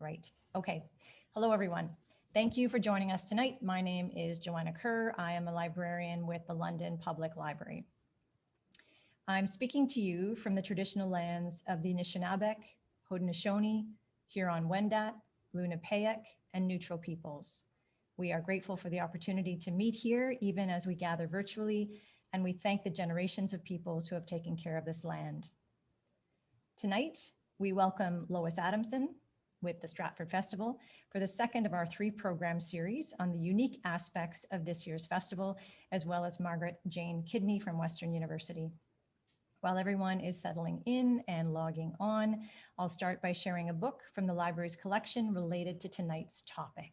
Right. Okay. Hello, everyone. Thank you for joining us tonight. My name is Joanna Kerr. I am a librarian with the London Public Library. I'm speaking to you from the traditional lands of the Anishinaabe, Haudenosaunee, Huron-Wendat, Lenape, and Neutral peoples. We are grateful for the opportunity to meet here, even as we gather virtually, and we thank the generations of peoples who have taken care of this land. Tonight, we welcome Lois Adamson with the Stratford Festival for the second of our 3-program series on the unique aspects of this year's festival, as well as Margaret Jane Kidney from Western University. While everyone is settling in and logging on, I'll start by sharing a book from the library's collection related to tonight's topic.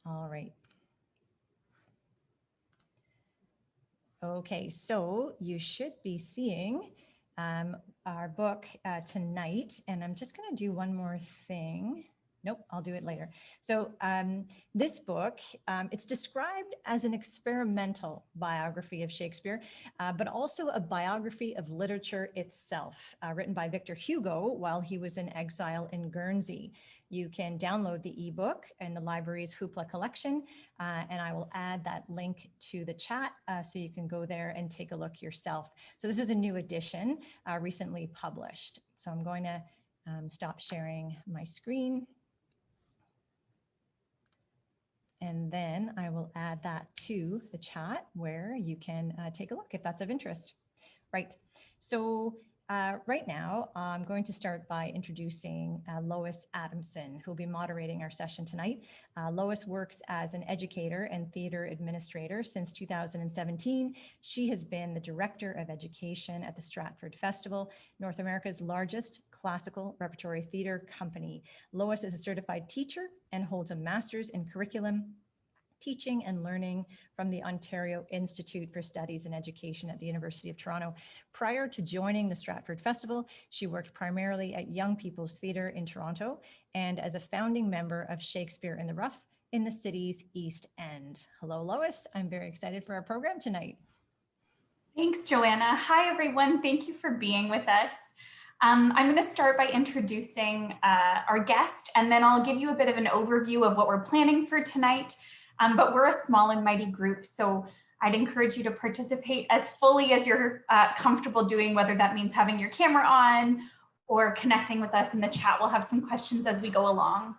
All right. Okay, so you should be seeing our book tonight, and I'm just going to do one more thing. Nope, I'll do it later. So this book, it's described as an experimental biography of Shakespeare, but also a biography of literature itself, written by Victor Hugo while he was in exile in Guernsey. You can download the ebook in the library's Hoopla collection, and I will add that link to the chat so you can go there and take a look yourself. So this is a new edition, recently published. So I'm going to stop sharing my screen. And then I will add that to the chat where you can take a look if that's of interest. Right. So right now, I'm going to start by introducing Lois Adamson, who will be moderating our session tonight. Lois works as an educator and theater administrator since 2017. She has been the director of education at the Stratford Festival, North America's largest classical repertory theater company. Lois is a certified teacher and holds a master's in curriculum teaching and learning from the Ontario Institute for Studies in Education at the University of Toronto. Prior to joining the Stratford Festival, she worked primarily at Young People's Theatre in Toronto and as a founding member of Shakespeare in the Rough in the city's East End. Hello, Lois. I'm very excited for our program tonight. Thanks, Joanna. Hi, everyone. Thank you for being with us. I'm going to start by introducing our guest, and then I'll give you a bit of an overview of what we're planning for tonight. But we're a small and mighty group, so I'd encourage you to participate as fully as you're comfortable doing, whether that means having your camera on or connecting with us in the chat. We'll have some questions as we go along.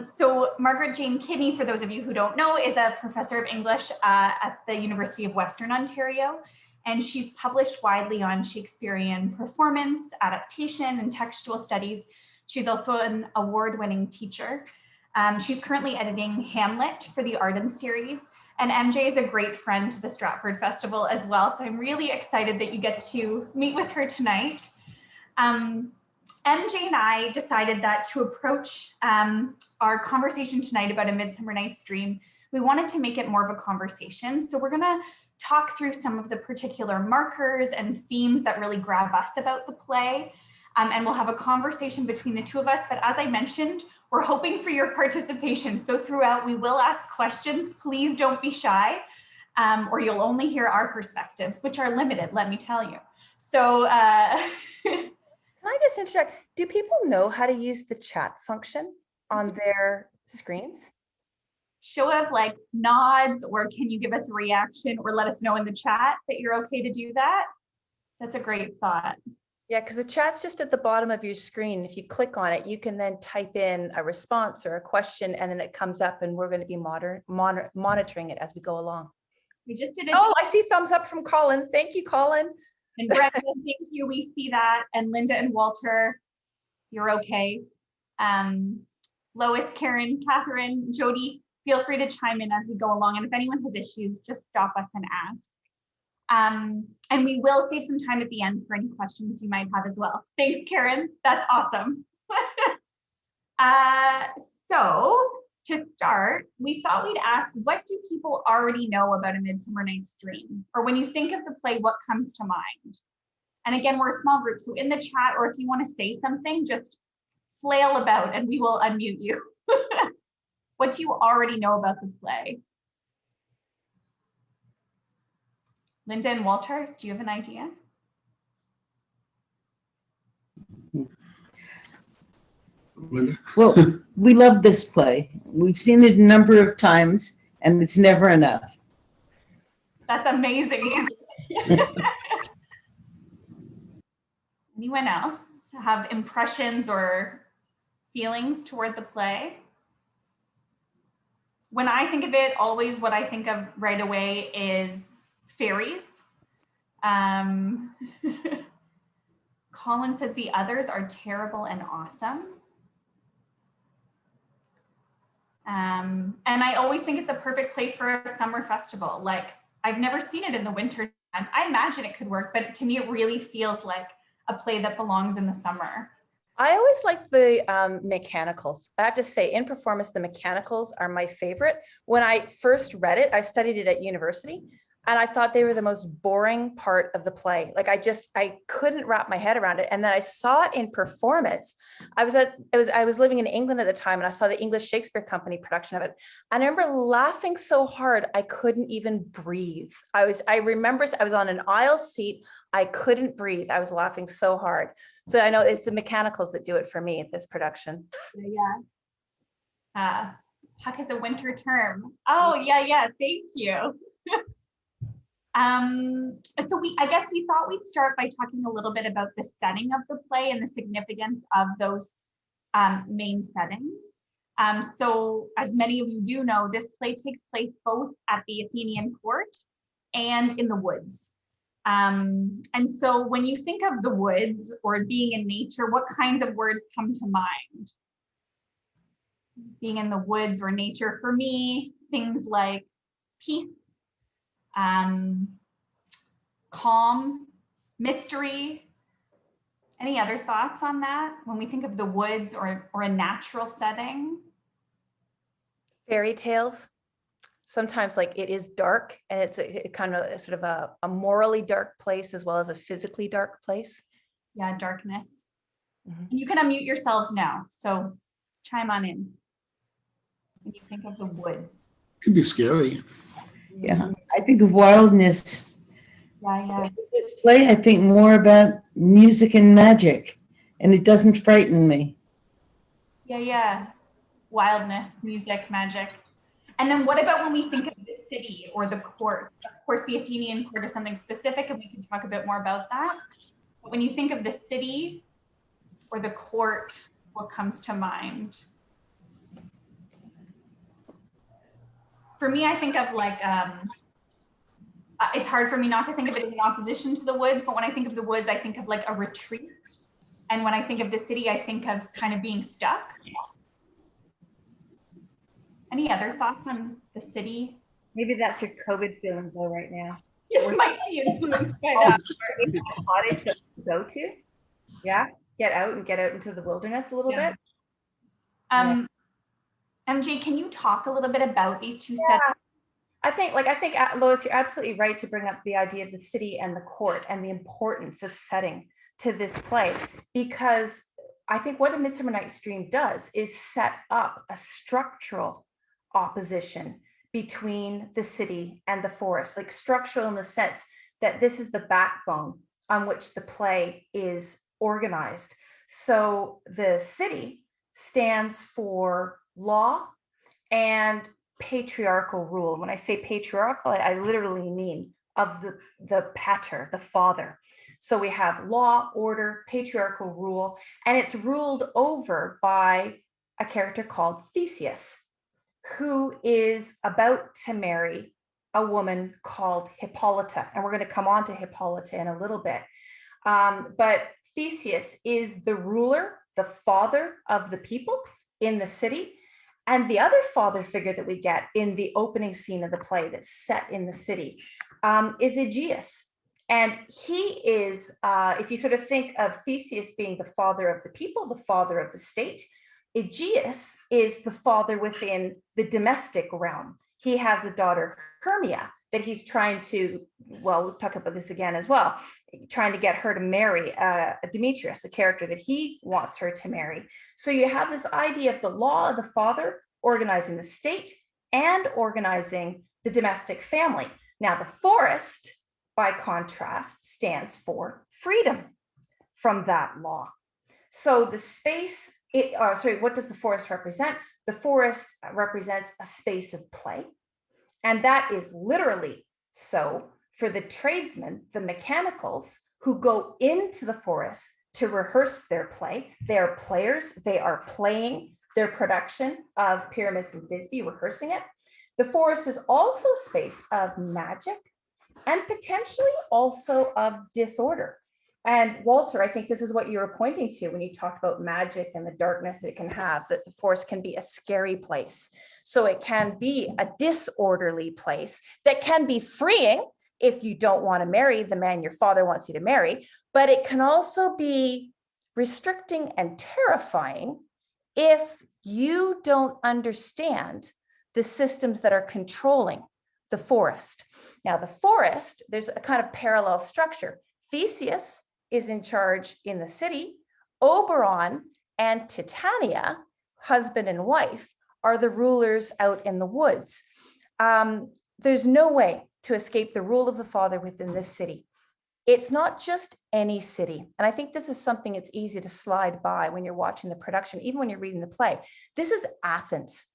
So Margaret Jane Kidney, for those of you who don't know, is a professor of English at the University of Western Ontario, and she's published widely on Shakespearean performance, adaptation, and textual studies. She's also an award-winning teacher. She's currently editing Hamlet for the Arden series, and MJ is a great friend to the Stratford Festival as well, so I'm really excited that you get to meet with her tonight. MJ and I decided that to approach our conversation tonight about A Midsummer Night's Dream, we wanted to make it more of a conversation, so we're gonna talk through some of the particular markers and themes that really grab us about the play, and we'll have a conversation between the two of us, but as I mentioned, we're hoping for your participation. So throughout, we will ask questions. Please don't be shy, or you'll only hear our perspectives, which are limited, let me tell you. So Can I just interject? Do people know how to use the chat function on their screens? Show of like nods, or can you give us a reaction or let us know in the chat that you're okay to do that? That's a great thought. Yeah, because the chat's just at the bottom of your screen. If you click on it, you can then type in a response or a question, and then it comes up, and we're going to be monitoring it as we go along. We just did it. Oh, I see thumbs up from Colin. Thank you, Colin. And Brenda, thank you. We see that. And Linda and Walter, you're okay. Lois, Karen, Catherine, Jody, feel free to chime in as we go along. And if anyone has issues, just stop us and ask. And we will save some time at the end for any questions you might have as well. Thanks, Karen. That's awesome. So to start, we thought we'd ask, what do people already know about A Midsummer Night's Dream? Or when you think of the play, what comes to mind? And again, we're a small group, so in the chat, or if you want to say something, just flail about and we will unmute you. What do you already know about the play? Linda and Walter, do you have an idea? Linda? Well, we love this play. We've seen it a number of times, and it's never enough. That's amazing. Anyone else have impressions or feelings toward the play? When I think of it, always what I think of right away is Fairies. Colin says the others are terrible and awesome. And I always think it's a perfect play for a summer festival. Like, I've never seen it in the winter time. I imagine it could work, but to me, it really feels like a play that belongs in the summer. I always like the mechanicals. I have to say, in performance, the mechanicals are my favorite. When I first read it, I studied it at university, and I thought they were the most boring part of the play. Like, I couldn't wrap my head around it. And then I saw it in performance. I was living in England at the time, and I saw the English Shakespeare Company production of it. And I remember laughing so hard I couldn't even breathe. I remember I was on an aisle seat. I couldn't breathe. I was laughing so hard. So I know it's the mechanicals that do it for me at this production. Yeah. Puck is a winter term. Oh, yeah. Thank you. So I guess we thought we'd start by talking a little bit about the setting of the play and the significance of those main settings. So as many of you do know, this play takes place both at the Athenian court and in the woods. And so when you think of the woods or being in nature, what kinds of words come to mind? Being in the woods or nature, for me, things like peace, calm, mystery. Any other thoughts on that when we think of the woods or a natural setting? Fairy tales. Sometimes, like, it is dark, and it's a kind of sort of a morally dark place as well as a physically dark place. Yeah, darkness. You can unmute yourselves now, so chime on in when you think of the woods. It can be scary. Yeah, I think of wildness. Yeah. This play, I think more about music and magic, and it doesn't frighten me. Yeah. Wildness, music, magic. And then what about when we think of the city or the court? Of course, the Athenian court is something specific, and we can talk a bit more about that. But when you think of the city or the court, what comes to mind? For me, I think of like, it's hard for me not to think of it as an opposition to the woods, but when I think of the woods, I think of like a retreat. And when I think of the city, I think of kind of being stuck. Any other thoughts on the city? Maybe that's your COVID feeling though right now. It might be influenced by that. Cottage to go to. Yeah, get out into the wilderness a little bit. MJ, can you talk a little bit about these two settings? I think Lois, you're absolutely right to bring up the idea of the city and the court and the importance of setting to this play, because I think what A Midsummer Night's Dream does is set up a structural opposition between the city and the forest, like structural in the sense that this is the backbone on which the play is organized. So the city stands for law and patriarchal rule. When I say patriarchal, I literally mean of the pater, the father. So we have law, order, patriarchal rule, and it's ruled over by a character called Theseus, who is about to marry a woman called Hippolyta. And we're going to come on to Hippolyta in a little bit. But Theseus is the ruler, the father of the people in the city. And the other father figure that we get in the opening scene of the play that's set in the city is Aegeus. And he is, if you sort of think of Theseus being the father of the people, the father of the state, Aegeus is the father within the domestic realm. He has a daughter, Hermia, that he's trying to, well, we'll talk about this again as well, trying to get her to marry Demetrius, a character that he wants her to marry. So you have this idea of the law of the father organizing the state and organizing the domestic family. Now, the forest, by contrast, stands for freedom from that law So the space, what does the forest represent? The forest represents a space of play. And that is literally so for the tradesmen, the mechanicals who go into the forest to rehearse their play. They are players, they are playing their production of Pyramus and Thisbe, rehearsing it. The forest is also space of magic and potentially also of disorder. And Walter, I think this is what you were pointing to when you talked about magic and the darkness that it can have, that the forest can be a scary place. So it can be a disorderly place that can be freeing if you don't want to marry the man your father wants you to marry, but it can also be restricting and terrifying if you don't understand the systems that are controlling the forest. Now, the forest, there's a kind of parallel structure. Theseus is in charge in the city. Oberon and Titania, husband and wife, are the rulers out in the woods. There's no way to escape the rule of the father within this city. It's not just any city. And I think this is something it's easy to slide by when you're watching the production, even when you're reading the play. This is Athens.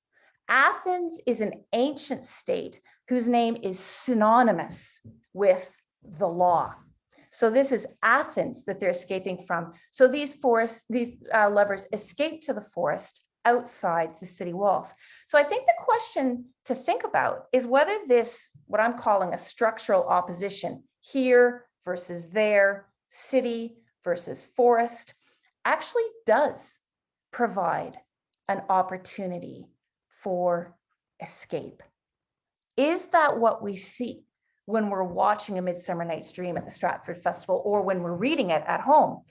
Athens is an ancient state whose name is synonymous with the law. So this is Athens that they're escaping from. So these lovers escape to the forest outside the city walls. So I think the question to think about is whether this, what I'm calling a structural opposition, here versus there, city versus forest, actually does provide an opportunity for escape. Is that what we see when we're watching A Midsummer Night's Dream at the Stratford Festival or when we're reading it at home?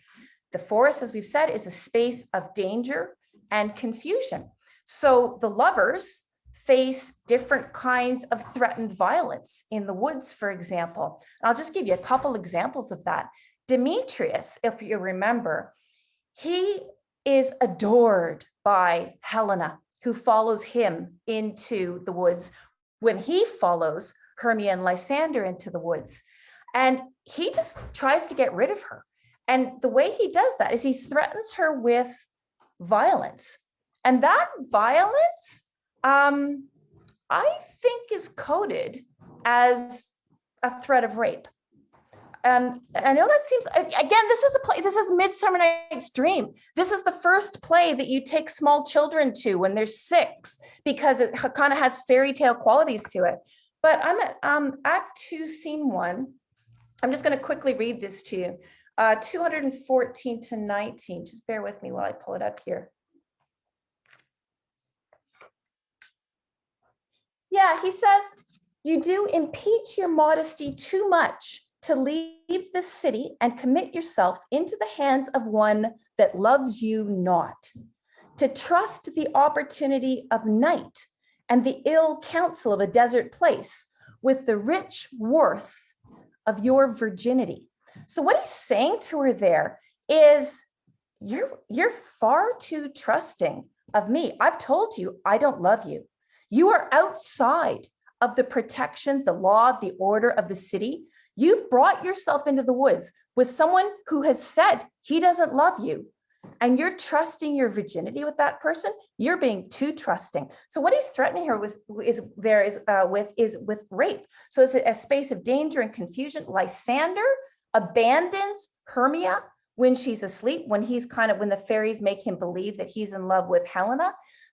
The forest, as we've said, is a space of danger and confusion. So the lovers face different kinds of threatened violence in the woods, for example. I'll just give you a couple examples of that. Demetrius, if you remember, he is adored by Helena, who follows him into the woods when he follows Hermia and Lysander into the woods. And he just tries to get rid of her. And the way he does that is he threatens her with violence. And that violence, I think, is coded as a threat of rape. And I know that seems, again, this is a play, this is Midsummer Night's Dream. This is the first play that you take small children to when they're 6, because it kind of has fairy tale qualities to it. But I'm at Act 2, Scene 1. I'm just going to quickly read this to you. 214 to 19. Just bear with me while I pull it up here. Yeah, he says, you do impeach your modesty too much to leave the city and commit yourself into the hands of one that loves you not, to trust the opportunity of night and the ill counsel of a desert place with the rich worth of your virginity. So what he's saying to her there is, you're far too trusting of me. I've told you I don't love you. You are outside of the protection, the law, the order of the city. You've brought yourself into the woods with someone who has said he doesn't love you, and you're trusting your virginity with that person. You're being too trusting. So what he's threatening her with is with rape. So it's a space of danger and confusion. Lysander abandons Hermia when she's asleep, when the fairies make him believe that he's in love with Helena.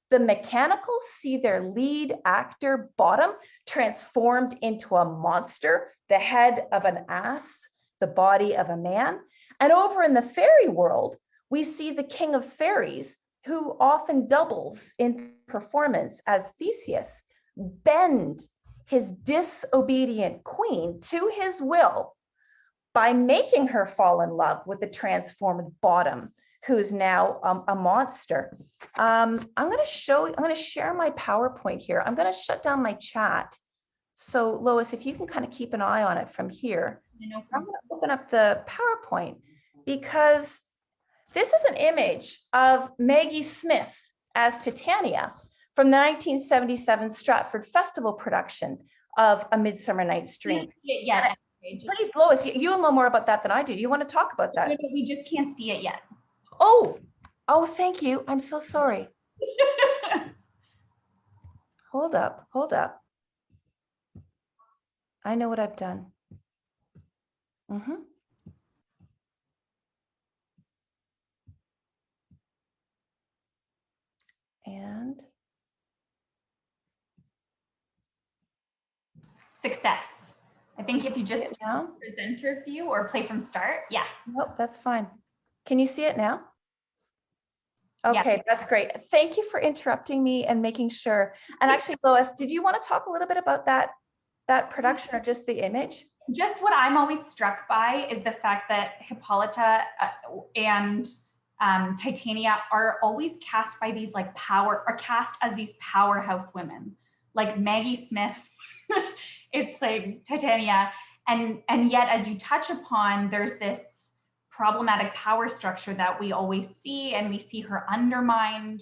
The mechanicals see their lead actor, Bottom, transformed into a monster, the head of an ass, the body of a man. And over in the fairy world, we see the king of fairies, who often doubles in performance as Theseus, bend his disobedient queen to his will by making her fall in love with the transformed Bottom, who's now a monster. I'm going to share my PowerPoint here. I'm going to shut down my chat. So Lois, if you can kind of keep an eye on it from here. I'm going to open up the PowerPoint, because this is an image of Maggie Smith as Titania from the 1977 Stratford Festival production of A Midsummer Night's Dream. Please, Lois, you know more about that than I do. You want to talk about that? We just can't see it yet. Oh, thank you. I'm so sorry. Hold up. I know what I've done. And Success. I think if you just it now? presenter view or play from start. Yeah. Nope, that's fine. Can you see it now? Yeah. Okay, that's great. Thank you for interrupting me and making sure. And actually, Lois, did you want to talk a little bit about that production or just the image? Just what I'm always struck by is the fact that Hippolyta and Titania are always cast by these like cast as these powerhouse women. Like Maggie Smith is playing Titania, and yet as you touch upon, there's this problematic power structure that we always see, and we see her undermined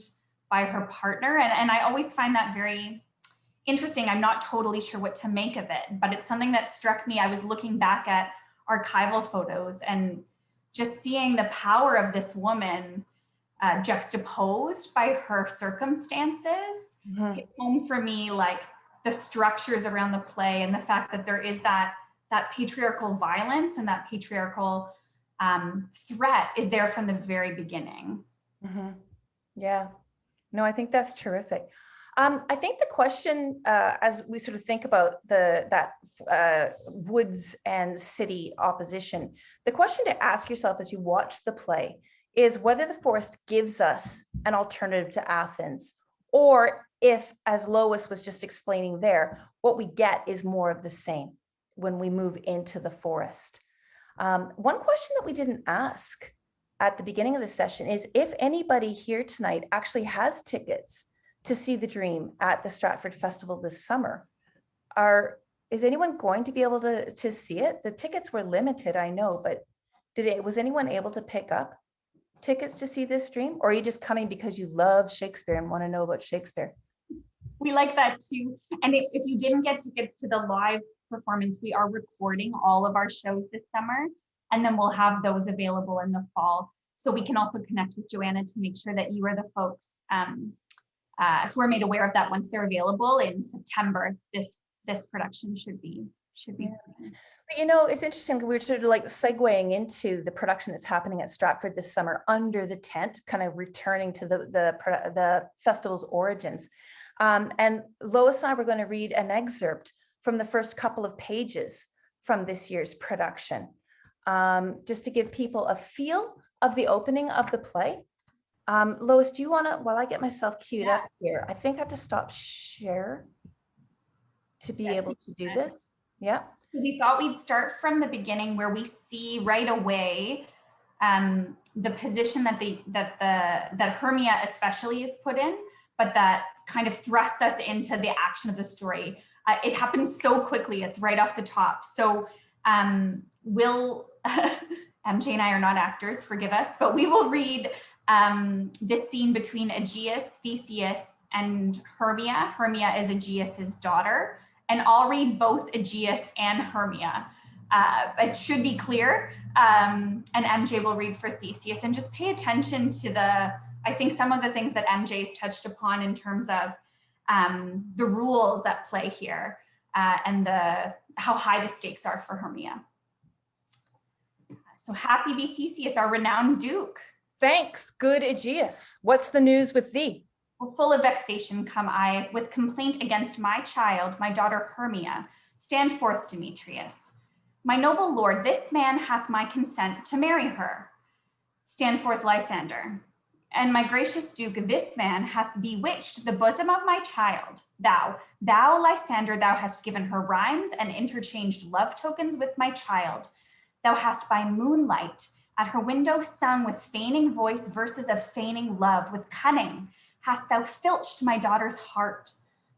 by her partner, and I always find that very interesting. I'm not totally sure what to make of it, but it's something that struck me. I was looking back at archival photos and just seeing the power of this woman juxtaposed by her circumstances. Hit home for me, like the structures around the play and the fact that there is that patriarchal violence and that patriarchal threat is there from the very beginning. Yeah, no, I think that's terrific. I think the question, as we sort of think about that woods and city opposition, the question to ask yourself as you watch the play is whether the forest gives us an alternative to Athens, or if, as Lois was just explaining there, what we get is more of the same when we move into the forest. One question that we didn't ask at the beginning of the session is if anybody here tonight actually has tickets to see The Dream at the Stratford Festival this summer. Is anyone going to be able to see it? The tickets were limited, I know, but was anyone able to pick up tickets to see this Dream? Or are you just coming because you love Shakespeare and want to know about Shakespeare? We like that too. And if you didn't get tickets to the live performance, we are recording all of our shows this summer, and then we'll have those available in the fall. So we can also connect with Joanna to make sure that you are the folks who are made aware of that once they're available in September. This production should be. Yeah. But you know, it's interesting. We're sort of like segueing into the production that's happening at Stratford this summer under the tent, kind of returning to the festival's origins. And Lois and I were going to read an excerpt from the first couple of pages from this year's production, just to give people a feel of the opening of the play. Lois, do you want to, while I get myself queued up here, I think I have to stop share to be able to do this. Yeah. We thought we'd start from the beginning where we see right away the position that Hermia especially is put in, but that kind of thrusts us into the action of the story. It happens so quickly, it's right off the top. So we'll, MJ and I are not actors, forgive us, but we will read this scene between Aegeus, Theseus, and Hermia. Hermia is Aegeus's daughter, and I'll read both Aegeus and Hermia. It should be clear, and MJ will read for Theseus, and just pay attention to I think some of the things that MJ's touched upon in terms of the rules at play here, and how high the stakes are for Hermia. So happy be Theseus, our renowned Duke. Thanks, good Aegeus. What's the news with thee? Well, full of vexation come I, with complaint against my child, my daughter Hermia. Stand forth, Demetrius. My noble lord, this man hath my consent to marry her. Stand forth, Lysander. And my gracious Duke, this man hath bewitched the bosom of my child. Thou, Lysander, thou hast given her rhymes and interchanged love tokens with my child. Thou hast by moonlight at her window sung with feigning voice verses of feigning love. With cunning hast thou filched my daughter's heart,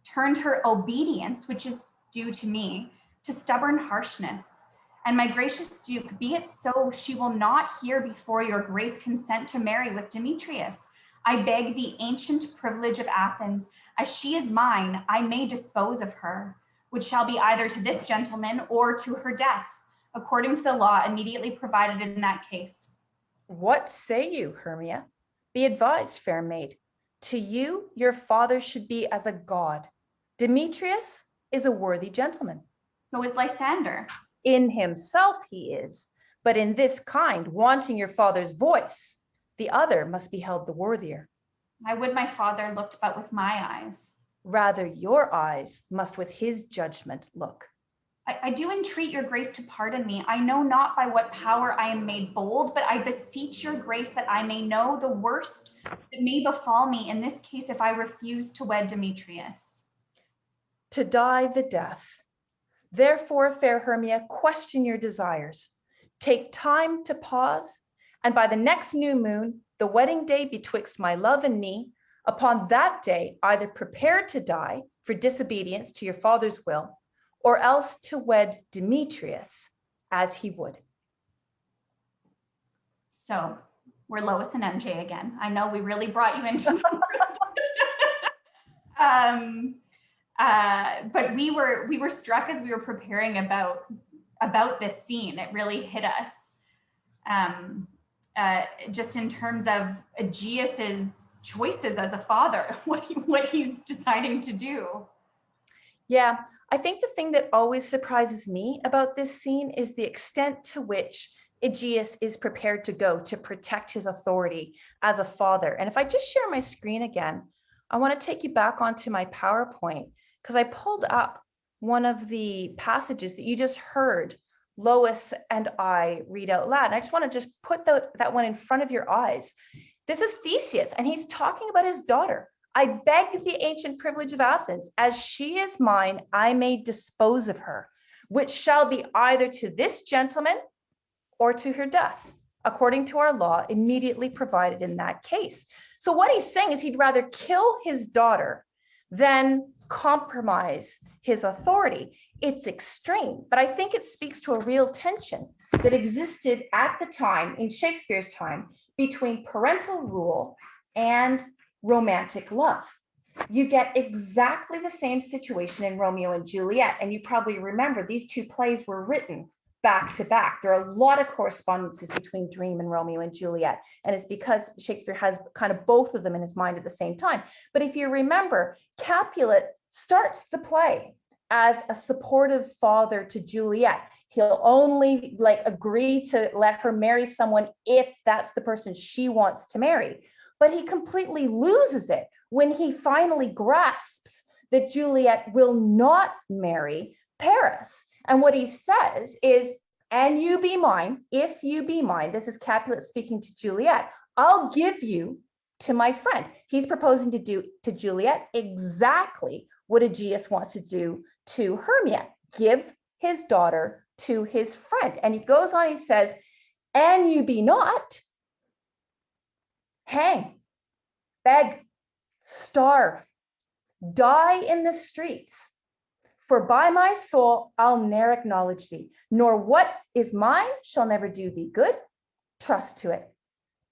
turned her obedience, which is due to me, to stubborn harshness. And my gracious Duke, be it so, she will not here before your grace consent to marry with Demetrius. I beg the ancient privilege of Athens, as she is mine, I may dispose of her, which shall be either to this gentleman or to her death, according to the law immediately provided in that case. What say you, Hermia? Be advised, fair maid. To you, your father should be as a god. Demetrius is a worthy gentleman. So is Lysander. In himself he is, but in this kind, wanting your father's voice, the other must be held the worthier. I would my father looked but with my eyes. Rather, your eyes must with his judgment look. I do entreat your grace to pardon me. I know not by what power I am made bold, but I beseech your grace that I may know the worst that may befall me in this case if I refuse to wed Demetrius. To die the death. Therefore, fair Hermia, question your desires. Take time to pause, and by the next new moon, the wedding day betwixt my love and me, upon that day, either prepare to die for disobedience to your father's will, or else to wed Demetrius as he would. So we're Lois and MJ again. I know we really brought you into but we were struck as we were preparing about this scene. It really hit us. Just in terms of Aegeus's choices as a father, what he's deciding to do. Yeah, I think the thing that always surprises me about this scene is the extent to which Aegeus is prepared to go to protect his authority as a father. And if I just share my screen again, I want to take you back onto my PowerPoint because I pulled up one of the passages that you just heard Lois and I read out loud. And I just want to just put that one in front of your eyes. This is Theseus, and he's talking about his daughter. I beg the ancient privilege of Athens, as she is mine, I may dispose of her, which shall be either to this gentleman or to her death, according to our law immediately provided in that case. So what he's saying is he'd rather kill his daughter than compromise his authority. It's extreme, but I think it speaks to a real tension that existed at the time, in Shakespeare's time, between parental rule and romantic love. You get exactly the same situation in Romeo and Juliet. And you probably remember these two plays were written back to back. There are a lot of correspondences between Dream and Romeo and Juliet. And it's because Shakespeare has kind of both of them in his mind at the same time. But if you remember, Capulet starts the play as a supportive father to Juliet. He'll only agree to let her marry someone if that's the person she wants to marry. But he completely loses it when he finally grasps that Juliet will not marry Paris. And what he says is, "And you be mine, if you be mine," this is Capulet speaking to Juliet, "I'll give you to my friend." He's proposing to do to Juliet exactly what Aegeus wants to do to Hermia, give his daughter to his friend. And he goes on, he says, "And you be not, hang, beg, starve, die in the streets. For by my soul, I'll ne'er acknowledge thee, nor what is mine shall never do thee good. Trust to it.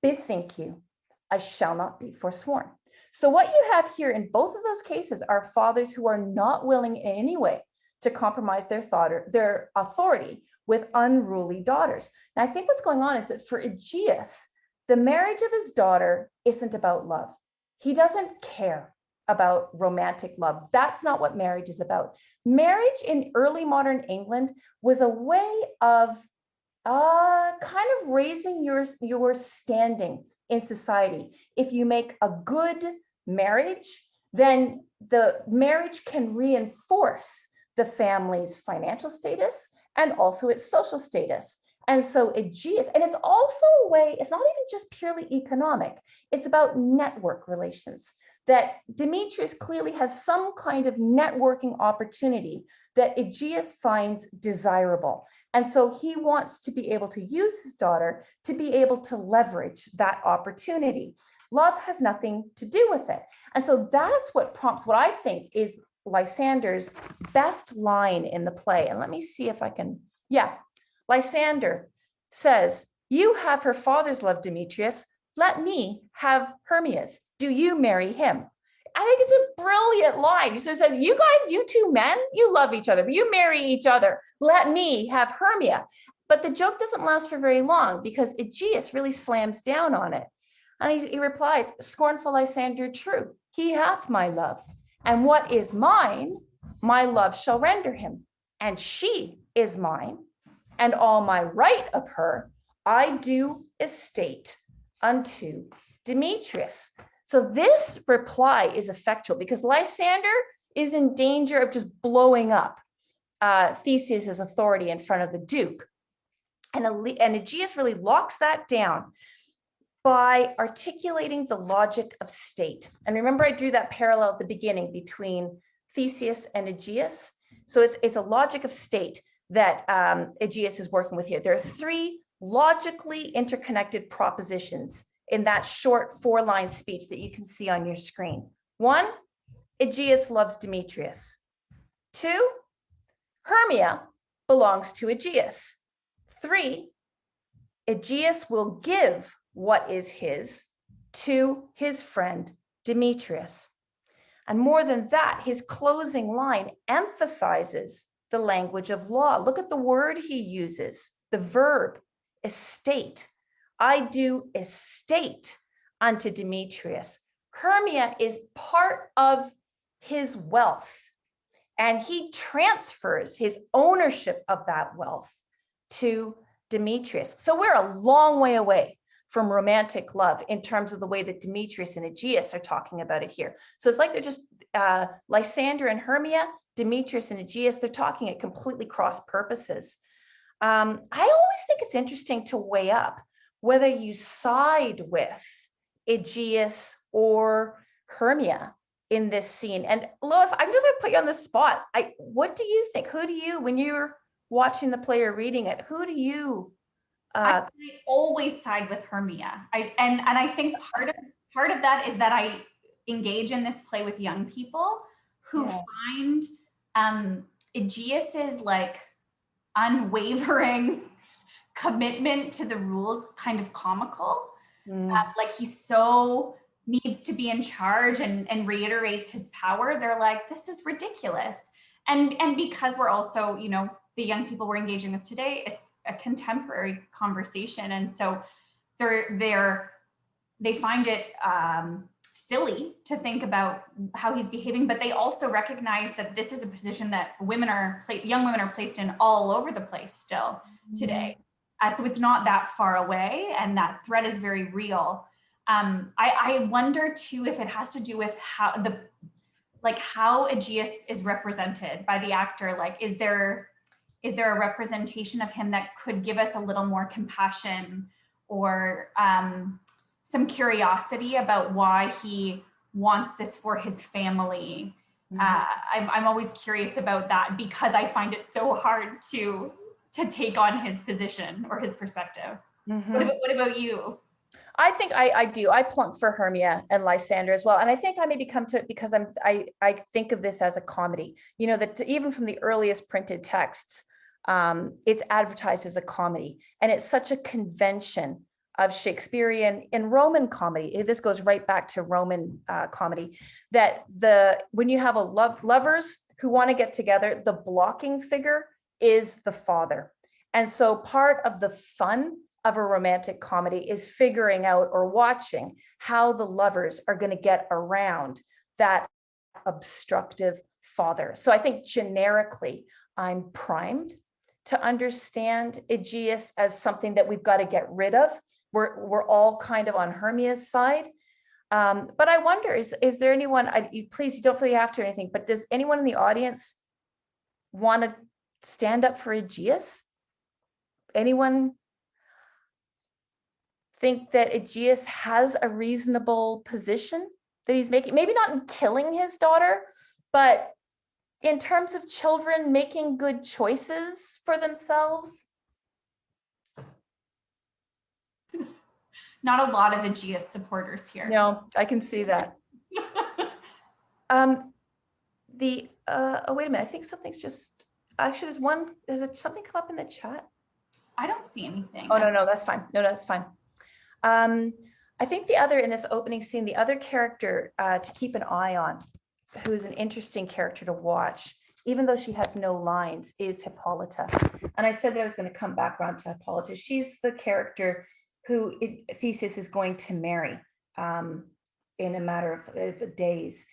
Bethink you, I shall not be forsworn." So what you have here in both of those cases are fathers who are not willing in any way to compromise their authority with unruly daughters. And I think what's going on is that for Aegeus, the marriage of his daughter isn't about love. He doesn't care about romantic love. That's not what marriage is about. Marriage in early modern England was a way of kind of raising your standing in society. If you make a good marriage, then the marriage can reinforce the family's financial status and also its social status. And so Aegeus, and it's also a way, it's not even just purely economic, it's about network relations, that Demetrius clearly has some kind of networking opportunity that Aegeus finds desirable. And so he wants to be able to use his daughter to be able to leverage that opportunity. Love has nothing to do with it. And so that's what prompts what I think is Lysander's best line in the play. And let me see if I can, Lysander says, "You have her father's love, Demetrius. Let me have Hermia's. Do you marry him?" I think it's a brilliant line. He says, you two men, you love each other, but you marry each other. Let me have Hermia. But the joke doesn't last for very long because Aegeus really slams down on it. And he replies, scornful Lysander, true, he hath my love. And what is mine, my love shall render him. And she is mine, and all my right of her, I do estate unto Demetrius. So this reply is effectual because Lysander is in danger of just blowing up Theseus's authority in front of the Duke. And Aegeus really locks that down by articulating the logic of state. And remember, I drew that parallel at the beginning between Theseus and Aegeus. So it's a logic of state that Aegeus is working with here. There are three logically interconnected propositions in that short 4-line speech that you can see on your screen. 1, Aegeus loves Demetrius. 2, Hermia belongs to Aegeus. 3, Aegeus will give what is his to his friend Demetrius. And more than that, his closing line emphasizes the language of law. Look at the word he uses, the verb, estate. I do estate unto Demetrius. Hermia is part of his wealth, and he transfers his ownership of that wealth to Demetrius. So we're a long way away from romantic love in terms of the way that Demetrius and Aegeus are talking about it here. So it's like they're just Lysander and Hermia, Demetrius and Aegeus, they're talking at completely cross purposes. I always think it's interesting to weigh up whether you side with Aegeus or Hermia in this scene. And Lois, I'm just going to put you on the spot. What do you think? Who do you, when you're watching the play or reading it, who do you? I always side with Hermia. And I think part of that is that I engage in this play with young people who find Aegeus's like unwavering commitment to the rules kind of comical. Like he so needs to be in charge and reiterates his power. They're like, this is ridiculous. And because we're also, you know, the young people we're engaging with today, it's a contemporary conversation. And so they find it silly to think about how he's behaving, but they also recognize that this is a position that young women are placed in all over the place still today. So it's not that far away, and that threat is very real. I wonder too if it has to do with how Aegeus is represented by the actor. Like, is there a representation of him that could give us a little more compassion or some curiosity about why he wants this for his family? I'm always curious about that because I find it so hard to take on his position or his perspective. What about you? I think I do. I plump for Hermia and Lysander as well. And I think I maybe come to it because I think of this as a comedy, you know, that even from the earliest printed texts, it's advertised as a comedy. And it's such a convention of Shakespearean and Roman comedy. This goes right back to Roman comedy, that when you have lovers who want to get together, the blocking figure is the father. And so part of the fun of a romantic comedy is figuring out or watching how the lovers are going to get around that obstructive father. So I think generically, I'm primed to understand Aegeus as something that we've got to get rid of. We're all kind of on Hermia's side. But I wonder, is there anyone, please, you don't feel you have to or anything, but does anyone in the audience want to stand up for Aegeus? Anyone think that Aegeus has a reasonable position that he's making? Maybe not in killing his daughter, but in terms of children making good choices for themselves? Not a lot of Aegeus supporters here. No, I can see that. Oh, wait a minute. I think something's just, actually there's something come up in the chat? I don't see anything. Oh, no, that's fine. No, that's fine. I think in this opening scene, the other character to keep an eye on, who's an interesting character to watch, even though she has no lines, is Hippolyta. And I said that I was going to come back around to Hippolyta. She's the character who Theseus is going to marry in a matter of days.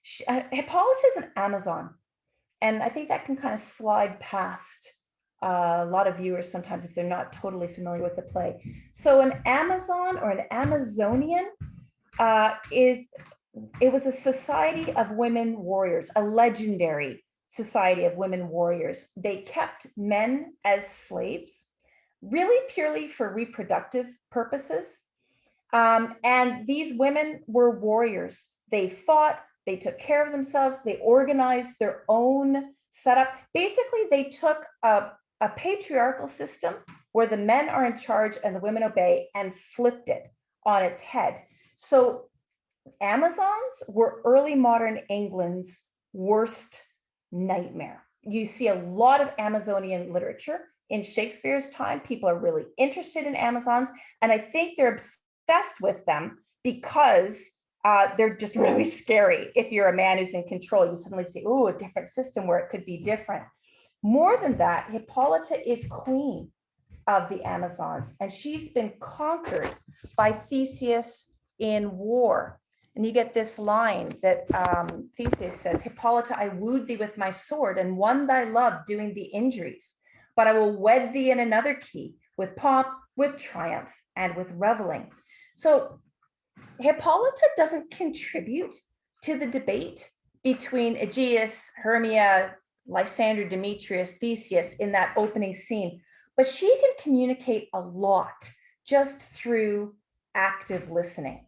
Hippolyta is an Amazon. And I think that can kind of slide past a lot of viewers sometimes if they're not totally familiar with the play. So an Amazon or an Amazonian it was a society of women warriors, a legendary society of women warriors. They kept men as slaves, really purely for reproductive purposes. And these women were warriors. They fought, they took care of themselves, they organized their own setup. Basically, they took a patriarchal system where the men are in charge and the women obey and flipped it on its head. So Amazons were early modern England's worst nightmare. You see a lot of Amazonian literature in Shakespeare's time. People are really interested in Amazons, and I think they're obsessed with them because they're just really scary. If you're a man who's in control, you suddenly see, oh, a different system where it could be different. More than that, Hippolyta is queen of the Amazons, and she's been conquered by Theseus in war. And you get this line that Theseus says, Hippolyta, I wooed thee with my sword and won thy love doing thee injuries, but I will wed thee in another key, with pomp, with triumph, and with reveling. So Hippolyta doesn't contribute to the debate between Aegeus, Hermia, Lysander, Demetrius, Theseus in that opening scene, but she can communicate a lot just through active listening.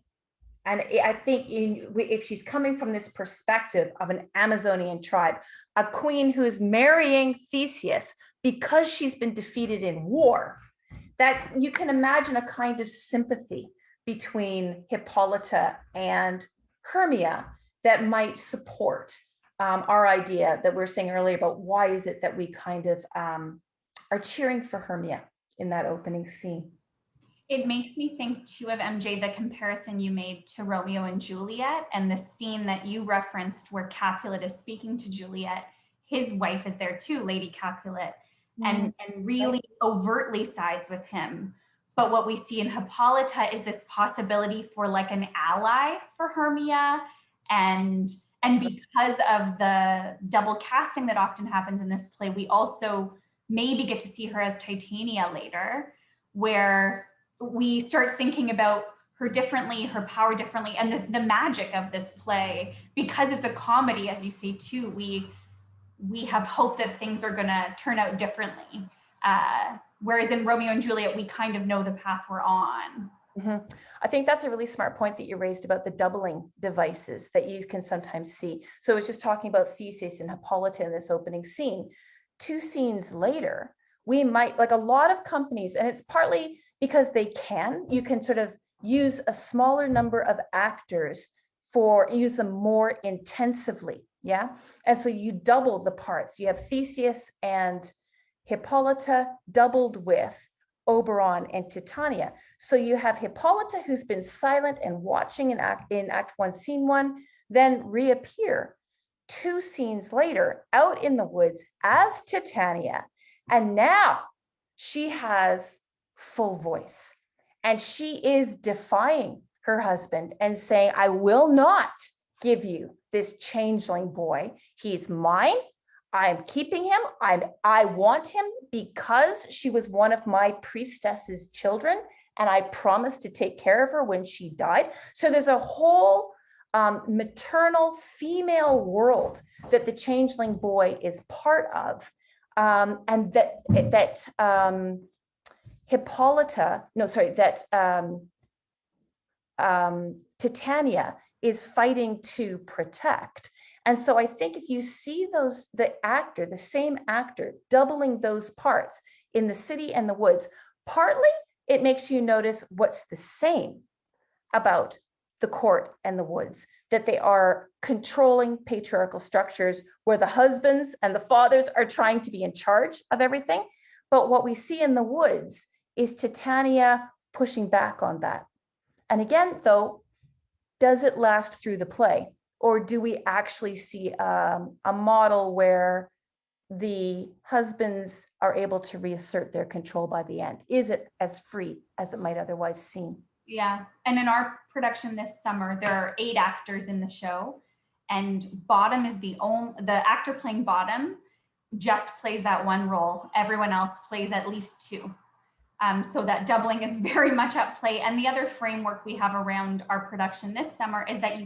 And I think if she's coming from this perspective of an Amazonian tribe, a queen who is marrying Theseus because she's been defeated in war, that you can imagine a kind of sympathy between Hippolyta and Hermia that might support our idea that we were saying earlier about why is it that we kind of are cheering for Hermia in that opening scene. It makes me think too of MJ, the comparison you made to Romeo and Juliet and the scene that you referenced where Capulet is speaking to Juliet. His wife is there too, Lady Capulet, and really overtly sides with him. But what we see in Hippolyta is this possibility for like an ally for Hermia. And because of the double casting that often happens in this play, we also maybe get to see her as Titania later, where we start thinking about her differently, her power differently, and the magic of this play. Because it's a comedy, as you say too, we have hope that things are gonna turn out differently. Whereas in Romeo and Juliet, we kind of know the path we're on. Mm-hmm. I think that's a really smart point that you raised about the doubling devices that you can sometimes see. So it's just talking about Theseus and Hippolyta in this opening scene. 2 scenes later, we might, like a lot of companies, and it's partly because they can, you can sort of use a smaller number of actors use them more intensively, yeah? And so you double the parts. You have Theseus and Hippolyta doubled with Oberon and Titania. So you have Hippolyta who's been silent and watching in Act 1, Scene 1, then reappear 2 scenes later out in the woods as Titania. And now she has full voice and she is defying her husband and saying, I will not give you this changeling boy. He's mine. I'm keeping him. I want him because she was one of my priestess's children and I promised to take care of her when she died. So there's a whole maternal female world that the changeling boy is part of. And that Titania is fighting to protect. And so I think if you see the same actor doubling those parts in the city and the woods, partly it makes you notice what's the same about the court and the woods, that they are controlling patriarchal structures where the husbands and the fathers are trying to be in charge of everything. But what we see in the woods is Titania pushing back on that. And again, though, does it last through the play? Or do we actually see a model where the husbands are able to reassert their control by the end? Is it as free as it might otherwise seem? Yeah, and in our production this summer, there are 8 actors in the show, and Bottom is the actor playing Bottom just plays that one role. Everyone else plays at least 2. So that doubling is very much at play. And the other framework we have around our production this summer is that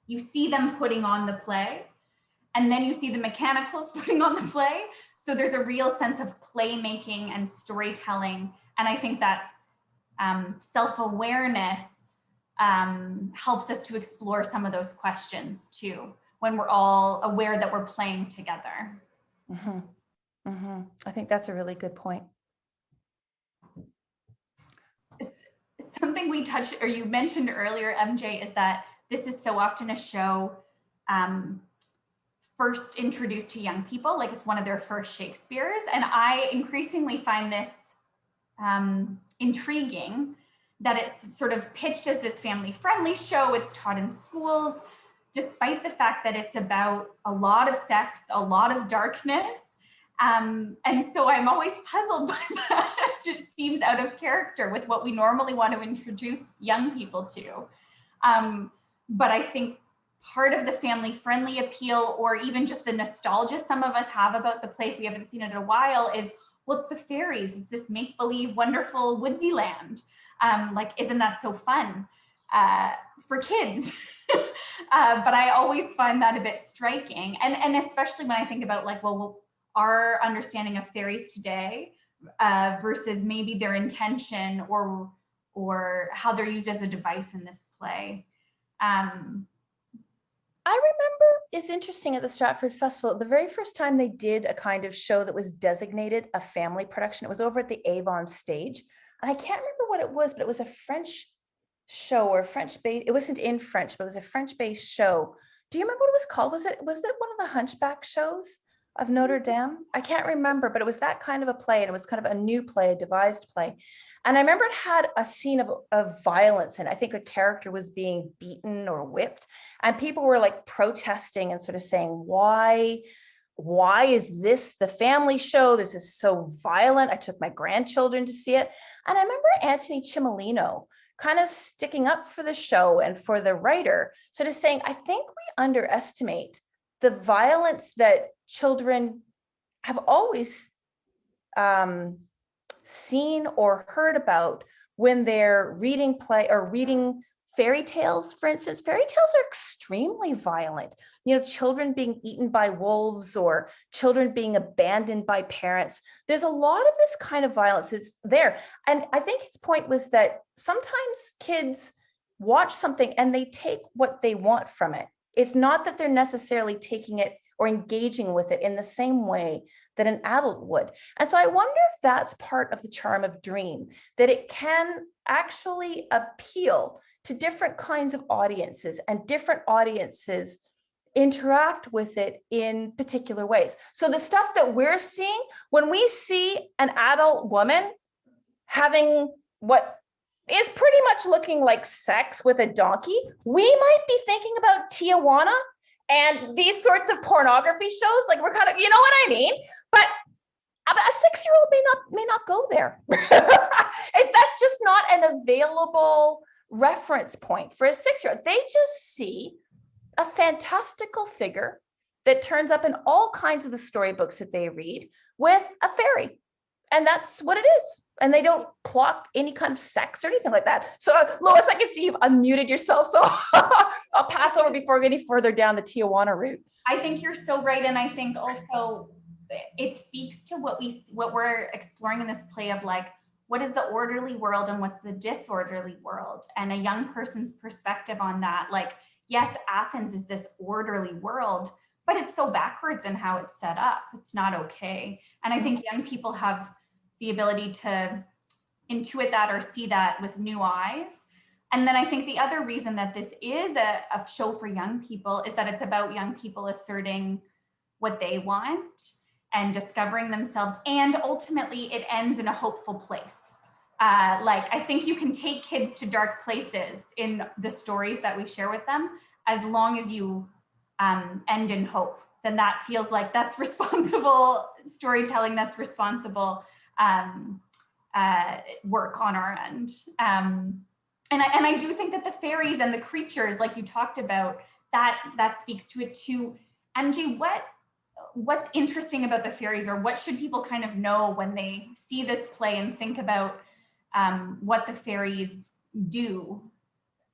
you see them putting on the play, and then you see the mechanicals putting on the play. So there's a real sense of playmaking and storytelling. And I think that self-awareness helps us to explore some of those questions too, when we're all aware that we're playing together. Mm-hmm. Mm-hmm. I think that's a really good point. Something we touched, or you mentioned earlier, MJ, is that this is so often a show first introduced to young people, like it's one of their first Shakespeare's. And I increasingly find this intriguing that it's sort of pitched as this family-friendly show. It's taught in schools, despite the fact that it's about a lot of sex, a lot of darkness. And so I'm always puzzled by that. It seems out of character with what we normally want to introduce young people to. But I think part of the family-friendly appeal, or even just the nostalgia some of us have about the play if we haven't seen it in a while, is, well, it's the fairies. It's this make-believe, wonderful woodsy land. Like, isn't that so fun for kids? But I always find that a bit striking. And especially when I think about, like, well, our understanding of fairies today versus maybe their intention or how they're used as a device in this play. I remember, it's interesting, at the Stratford Festival, the very first time they did a kind of show that was designated a family production, it was over at the Avon stage. And I can't remember what it was, but it was a French show or French-based, it wasn't in French, but it was a French-based show. Do you remember what it was called? Was it one of the Hunchback shows of Notre Dame? I can't remember, but it was that kind of a play, and it was kind of a new play, a devised play. And I remember it had a scene of violence, and I think a character was being beaten or whipped, and people were like protesting and sort of saying, why is this the family show? This is so violent. I took my grandchildren to see it. And I remember Anthony Cimolino kind of sticking up for the show and for the writer, sort of saying, I think we underestimate the violence that children have always seen or heard about when they're reading play or reading fairy tales. For instance, fairy tales are extremely violent. You know, children being eaten by wolves or children being abandoned by parents. There's a lot of this kind of violence is there. And I think his point was that sometimes kids watch something and they take what they want from it. It's not that they're necessarily taking it or engaging with it in the same way that an adult would. And so I wonder if that's part of the charm of Dream, that it can actually appeal to different kinds of audiences, and different audiences interact with it in particular ways. So the stuff that we're seeing, when we see an adult woman having what is pretty much looking like sex with a donkey, we might be thinking about Tijuana and these sorts of pornography shows. Like, we're kind of, you know what I mean? But a 6-year-old may not go there. That's just not an available reference point for a 6-year-old. They just see a fantastical figure that turns up in all kinds of the storybooks that they read with a fairy. And that's what it is. And they don't clock any kind of sex or anything like that. So Lois, I can see you've unmuted yourself. So I'll pass over before getting further down the Tijuana route. I think you're so right. And I think also it speaks to what we're exploring in this play of, like, what is the orderly world and what's the disorderly world, and a young person's perspective on that. Like, yes, Athens is this orderly world, but it's so backwards in how it's set up. It's not okay. And I think young people have the ability to intuit that or see that with new eyes. And then I think the other reason that this is a show for young people is that it's about young people asserting what they want and discovering themselves. And ultimately it ends in a hopeful place. Like, I think you can take kids to dark places in the stories that we share with them, as long as you end in hope then that feels like that's responsible storytelling, that's responsible work on our end. And I do think that the fairies and the creatures, like you talked about, that speaks to it too. MJ, what's interesting about the fairies, or what should people kind of know when they see this play and think about what the fairies do?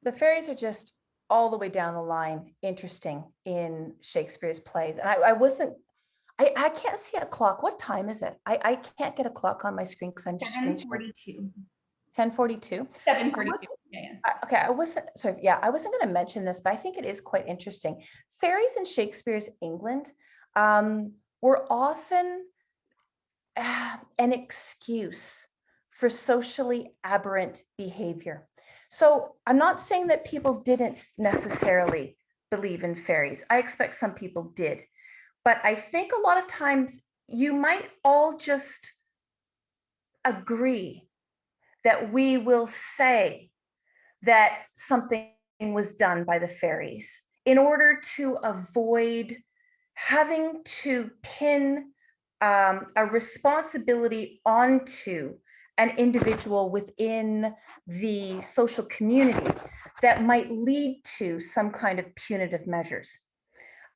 The fairies are just all the way down the line interesting in Shakespeare's plays. And I can't see a clock. What time is it? I can't get a clock on my screen because I'm just 10:42. 10:42. 7:42. Yeah. Okay, I wasn't going to mention this, but I think it is quite interesting. Fairies in Shakespeare's England were often an excuse for socially aberrant behavior. So I'm not saying that people didn't necessarily believe in fairies. I expect some people did. But I think a lot of times you might all just agree that we will say that something was done by the fairies in order to avoid having to pin a responsibility onto an individual within the social community that might lead to some kind of punitive measures.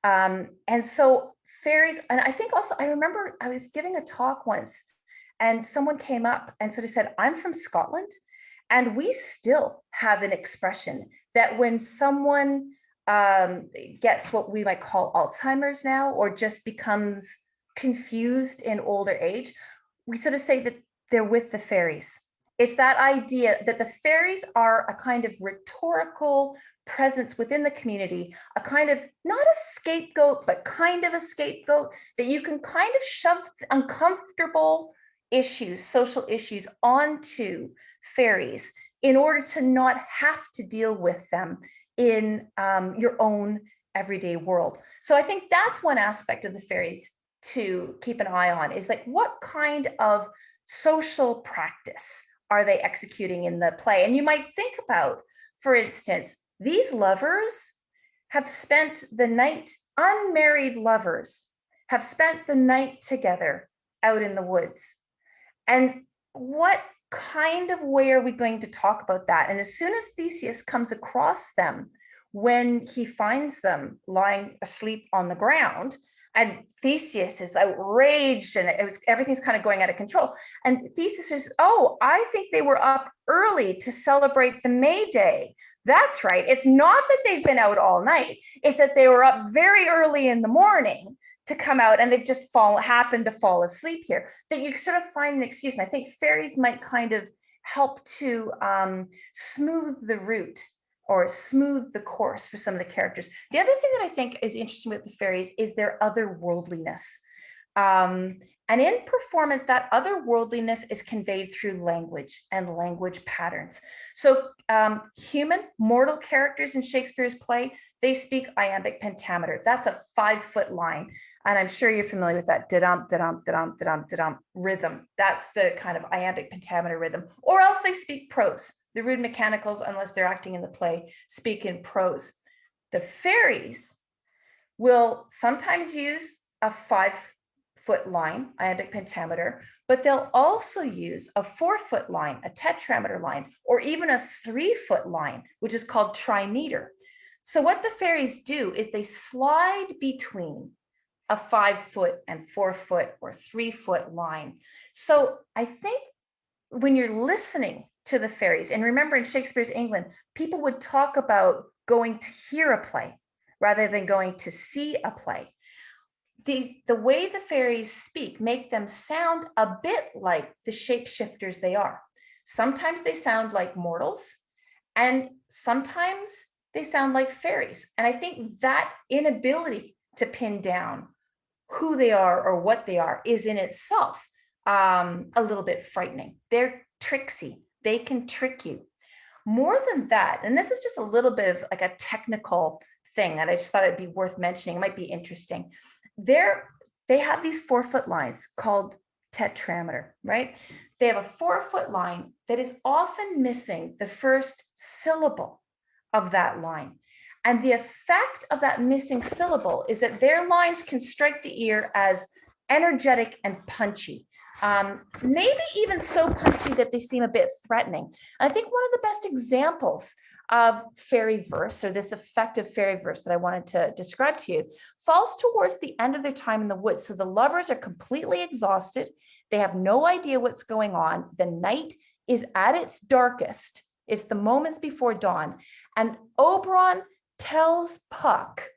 And so fairies, and I think also, I remember I was giving a talk once and someone came up and sort of said, I'm from Scotland, and we still have an expression that when someone gets what we might call Alzheimer's now, or just becomes confused in older age, we sort of say that they're with the fairies. It's that idea that the fairies are a kind of rhetorical presence within the community, a kind of, not a scapegoat, but kind of a scapegoat, that you can kind of shove uncomfortable issues, social issues, onto fairies in order to not have to deal with them in your own everyday world. So I think that's one aspect of the fairies to keep an eye on, is like, what kind of social practice are they executing in the play? And you might think about, for instance, these lovers have spent the night, unmarried lovers have spent the night together out in the woods. And what kind of way are we going to talk about that? And as soon as Theseus comes across them, when he finds them lying asleep on the ground, and Theseus is outraged, and everything's kind of going out of control. And Theseus says, oh, I think they were up early to celebrate the May Day. That's right. It's not that they've been out all night. It's that they were up very early in the morning to come out, and they've just happened to fall asleep here. That you sort of find an excuse. And I think fairies might kind of help to smooth the route or smooth the course for some of the characters. The other thing that I think is interesting with the fairies is their otherworldliness. And in performance, that otherworldliness is conveyed through language and language patterns. So human, mortal characters in Shakespeare's play, they speak iambic pentameter. That's a 5-foot line. And I'm sure you're familiar with that da-dum, da-dum, da-dum, da-dum, da-dum rhythm. That's the kind of iambic pentameter rhythm. Or else they speak prose. The rude mechanicals, unless they're acting in the play, speak in prose. The fairies will sometimes use a 5-foot line, iambic pentameter, but they'll also use a 4-foot line, a tetrameter line, or even a 3-foot line, which is called trimeter. So what the fairies do is they slide between a 5-foot and 4-foot or 3-foot line. So I think when you're listening to the fairies, and remember in Shakespeare's England, people would talk about going to hear a play rather than going to see a play. The way the fairies speak make them sound a bit like the shapeshifters they are. Sometimes they sound like mortals, and sometimes they sound like fairies. And I think that inability to pin down who they are or what they are is in itself a little bit frightening. They're tricksy. They can trick you. More than that, and this is just a little bit of like a technical thing that I just thought it'd be worth mentioning. It might be interesting. They have these 4-foot lines called tetrameter, right? They have a 4-foot line that is often missing the first syllable of that line. And the effect of that missing syllable is that their lines can strike the ear as energetic and punchy. Maybe even so punchy that they seem a bit threatening. And I think one of the best examples of fairy verse, or this effective fairy verse that I wanted to describe to you, falls towards the end of their time in the woods. So the lovers are completely exhausted. They have no idea what's going on. The night is at its darkest. It's the moments before dawn. And Oberon tells Puck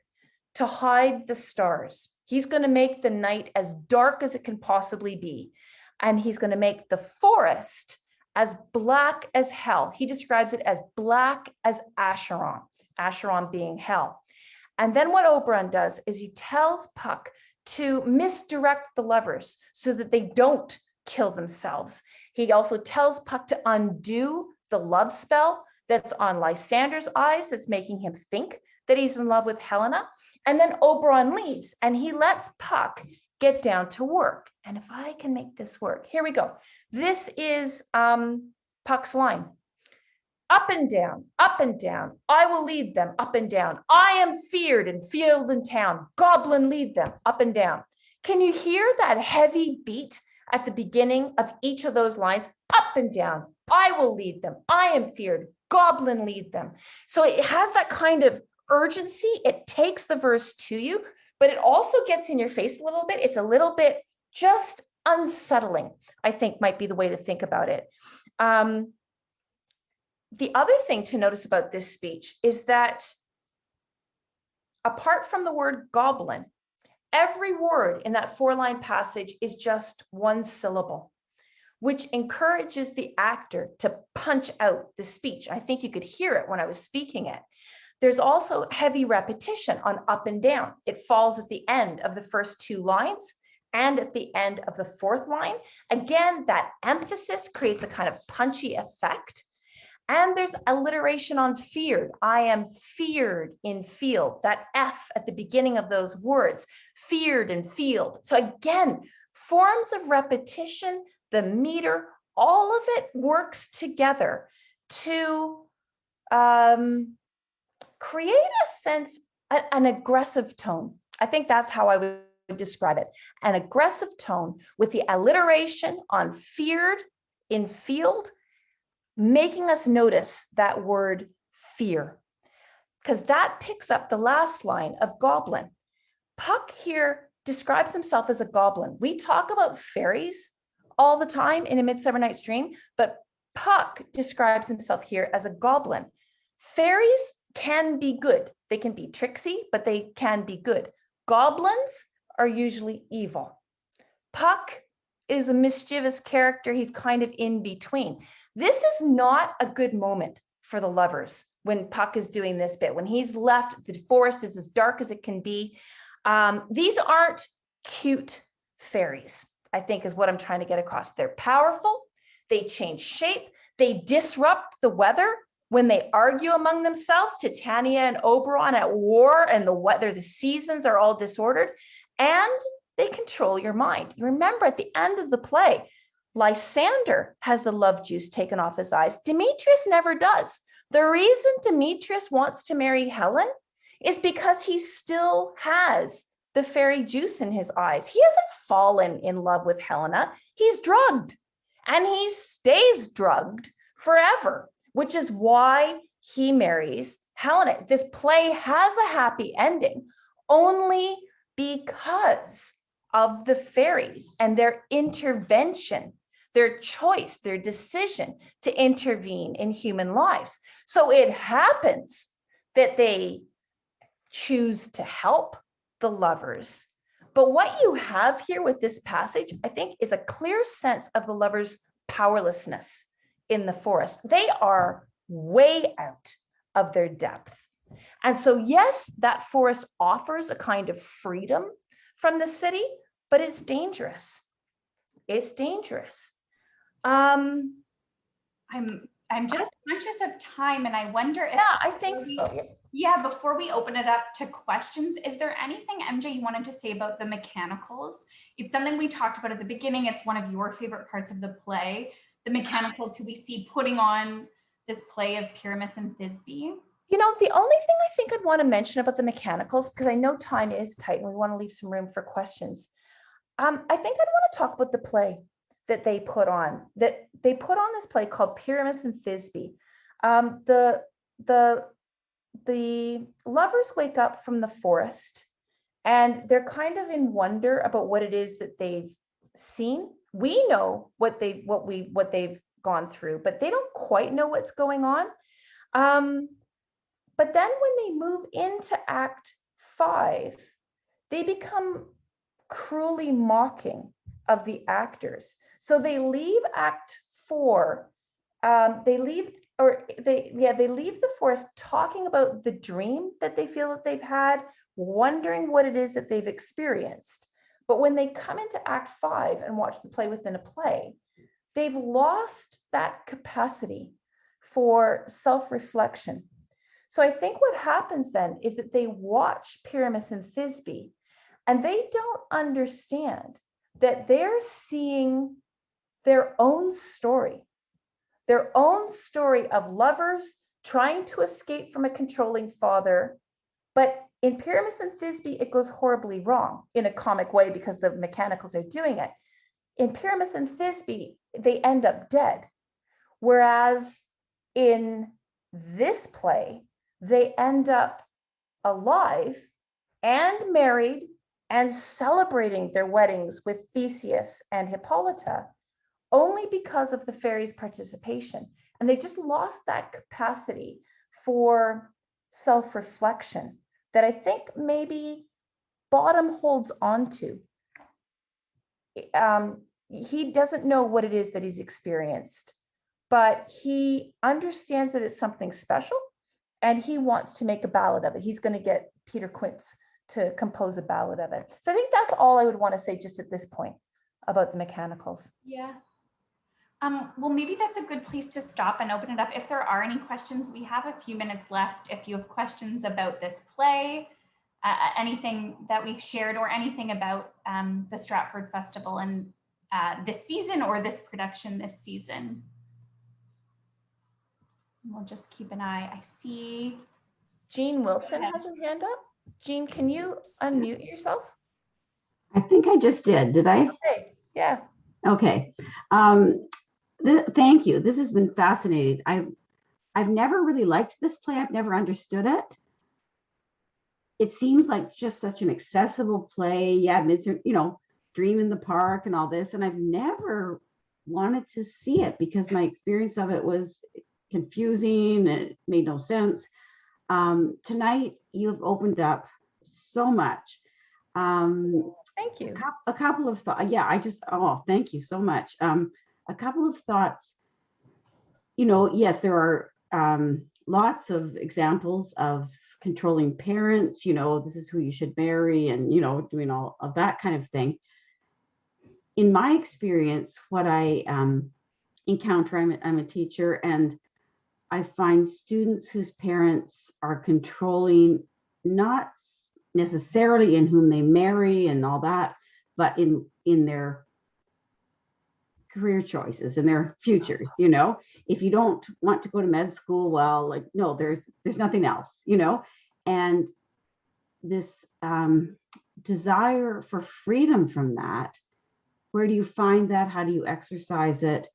to hide the stars. He's going to make the night as dark as it can possibly be. And he's going to make the forest as black as hell. He describes it as black as Acheron, Acheron being hell. And then what Oberon does is he tells Puck to misdirect the lovers so that they don't kill themselves. He also tells Puck to undo the love spell that's on Lysander's eyes, that's making him think that he's in love with Helena. And then Oberon leaves and he lets Puck get down to work. And if I can make this work, here we go. This is Puck's line. Up and down, I will lead them up and down. I am feared in field and town. Goblin lead them up and down. Can you hear that heavy beat at the beginning of each of those lines? Up and down, I will lead them. I am feared. Goblin lead them. So it has that kind of urgency. It takes the verse to you, but it also gets in your face a little bit. It's a little bit just unsettling, I think might be the way to think about it. The other thing to notice about this speech is that apart from the word goblin, every word in that 4-line passage is just one syllable, which encourages the actor to punch out the speech. I think you could hear it when I was speaking it. There's also heavy repetition on up and down. It falls at the end of the first 2 lines and at the end of the 4th line. Again, that emphasis creates a kind of punchy effect. And there's alliteration on feared. I am feared in field. That F at the beginning of those words, feared in field. So again, forms of repetition, the meter, all of it works together to create a sense, an aggressive tone. I think that's how I would describe it. An aggressive tone with the alliteration on feared in field, making us notice that word fear, because that picks up the last line of goblin. Puck here describes himself as a goblin. We talk about fairies all the time in A Midsummer Night's Dream, but Puck describes himself here as a goblin. Fairies can be good. They can be tricksy, but they can be good. Goblins are usually evil. Puck is a mischievous character. He's kind of in between. This is not a good moment for the lovers when Puck is doing this bit. When he's left, the forest is as dark as it can be. These aren't cute fairies, I think is what I'm trying to get across. They're powerful. They change shape. They disrupt the weather when they argue among themselves. Titania and Oberon at war, and the weather, the seasons are all disordered, and they control your mind. You remember at the end of the play, Lysander has the love juice taken off his eyes. Demetrius never does. The reason Demetrius wants to marry Helen is because he still has the fairy juice in his eyes. He hasn't fallen in love with Helena. He's drugged, and he stays drugged forever, which is why he marries Helena. This play has a happy ending only because of the fairies and their intervention, their choice, their decision to intervene in human lives. So it happens that they choose to help the lovers. But what you have here with this passage, I think, is a clear sense of the lovers' powerlessness in the forest. They are way out of their depth. And so, yes, that forest offers a kind of freedom from the city, but it's dangerous. It's dangerous. I'm just conscious of time, and I wonder if I think so. Yeah, before we open it up to questions, is there anything, MJ, you wanted to say about the mechanicals? It's something we talked about at the beginning. It's one of your favorite parts of the play, the mechanicals who we see putting on this play of Pyramus and Thisbe. The only thing I think I'd want to mention about the mechanicals, because I know time is tight and we want to leave some room for questions. I think I'd want to talk about the play that they put on. This play called Pyramus and Thisbe. The lovers wake up from the forest and they're kind of in wonder about what it is that they've seen. We know what they've gone through, but they don't quite know what's going on. But then when they move into Act 5, they become cruelly mocking of the actors. So they leave Act 4. They leave the forest talking about the dream that they feel that they've had, wondering what it is that they've experienced. But when they come into Act 5 and watch the play within a play, they've lost that capacity for self-reflection. So I think what happens then is that they watch Pyramus and Thisbe and they don't understand that they're seeing their own story of lovers trying to escape from a controlling father. But in Pyramus and Thisbe, it goes horribly wrong in a comic way because the mechanicals are doing it. In Pyramus and Thisbe, they end up dead. Whereas in this play, they end up alive and married and celebrating their weddings with Theseus and Hippolyta only because of the fairies' participation. And they just lost that capacity for self-reflection that I think maybe Bottom holds on to. He doesn't know what it is that he's experienced, but he understands that it's something special and he wants to make a ballad of it. He's going to get Peter Quince to compose a ballad of it. So I think that's all I would want to say just at this point about the mechanicals. Yeah. Well, maybe that's a good place to stop and open it up. If there are any questions, we have a few minutes left. If you have questions about this play, anything that we've shared or anything about the Stratford Festival and this season or this production this season. We'll just keep an eye. I see. Jean Wilson has her hand up. Jean, can you unmute yourself? I think I just did. Did I? Okay. Yeah. Okay. Thank you. This has been fascinating. I've never really liked this play. I've never understood it. It seems like just such an accessible play. Yeah, Midsummer, Dream in the Park and all this. And I've never wanted to see it because my experience of it was confusing and it made no sense. Tonight, you've opened up so much. Thank you. A couple of thoughts. Yeah, thank you so much. A couple of thoughts. Yes, there are lots of examples of controlling parents, this is who you should marry and, doing all of that kind of thing. In my experience, what I encounter, I'm a teacher, and I find students whose parents are controlling, not necessarily in whom they marry and all that, but in their career choices and their futures. If you don't want to go to med school, well, no, there's nothing else, and this desire for freedom from that. Where do you find that? How do you exercise it?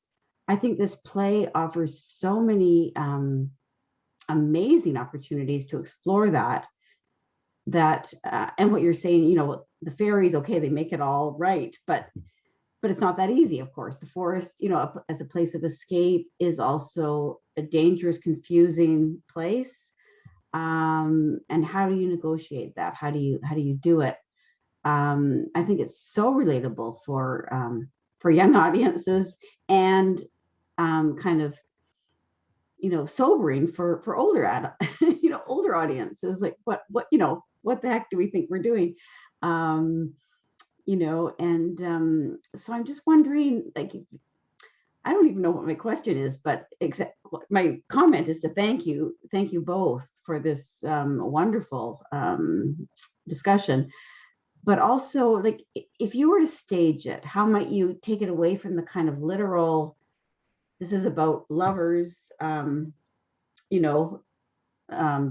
I think this play offers so many amazing opportunities to explore that and what you're saying, the fairies, okay, they make it all right, but it's not that easy. Of course, the forest, as a place of escape is also a dangerous, confusing place. And how do you negotiate that? How do you do it? I think it's so relatable for young audiences and kind of, sobering for older older audiences. Like what the heck do we think we're doing? So I'm just wondering, I don't even know what my question is, but my comment is to thank you both for this wonderful discussion. But also, if you were to stage it, how might you take it away from the kind of literal, this is about lovers,